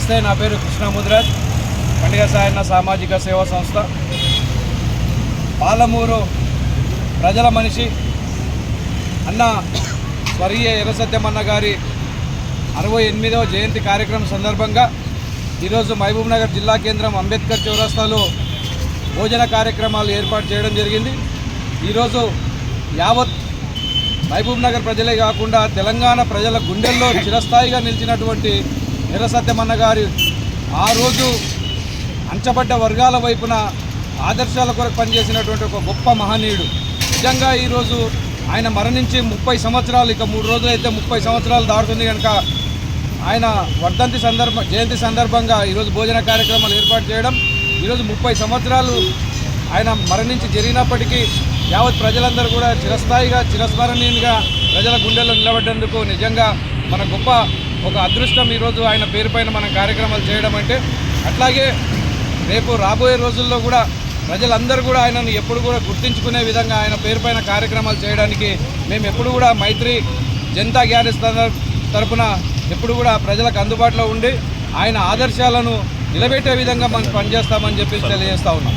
నమస్తే, నా పేరు కృష్ణ ముదిరాజ్. పండుగ సాయన్న సామాజిక సేవా సంస్థ, పాలమూరు ప్రజల మనిషి అన్న స్వర్గీయ ఎర్ర సత్యమన్న గారి 68వ జయంతి కార్యక్రమం సందర్భంగా ఈరోజు మహబూబ్నగర్ జిల్లా కేంద్రం అంబేద్కర్ చౌరస్తాలో భోజన కార్యక్రమాలు ఏర్పాటు చేయడం జరిగింది. ఈరోజు యావత్ మహబూబ్నగర్ ప్రజలే కాకుండా తెలంగాణ ప్రజల గుండెల్లో చిరస్థాయిగా నిలిచినటువంటి ఎర్ర సత్యమన్న గారి ఆ రోజు అంచబడ్డ వర్గాల వైపున ఆదర్శాల కొరకు పనిచేసినటువంటి ఒక గొప్ప మహనీయుడు. నిజంగా ఈరోజు ఆయన మరణించి 30 సంవత్సరాలు, ఇక 3 రోజులైతే 30 సంవత్సరాలు దాటుతుంది కనుక ఆయన జయంతి సందర్భంగా ఈరోజు భోజన కార్యక్రమాలు ఏర్పాటు చేయడం, ఈరోజు 30 సంవత్సరాలు ఆయన మరణించి జరిగినప్పటికీ యావత్ ప్రజలందరూ కూడా చిరస్మరణీయంగా ప్రజల గుండెల్లో నిలబడ్డందుకు నిజంగా మన గొప్ప ఒక అదృష్టం ఈరోజు ఆయన పేరుపైన మనం కార్యక్రమాలు చేయడం అంటే. అట్లాగే రేపు రాబోయే రోజుల్లో కూడా ప్రజలందరూ కూడా ఆయనను ఎప్పుడు కూడా గుర్తించుకునే విధంగా ఆయన పేరుపైన కార్యక్రమాలు చేయడానికి మేము ఎప్పుడు కూడా మైత్రి జనతా గ్యారేజ్ తరపున ఎప్పుడు కూడా ప్రజలకు అందుబాటులో ఉండి ఆయన ఆదర్శాలను నిలబెట్టే విధంగా మనం పనిచేస్తామని చెప్పి తెలియజేస్తా ఉన్నాం.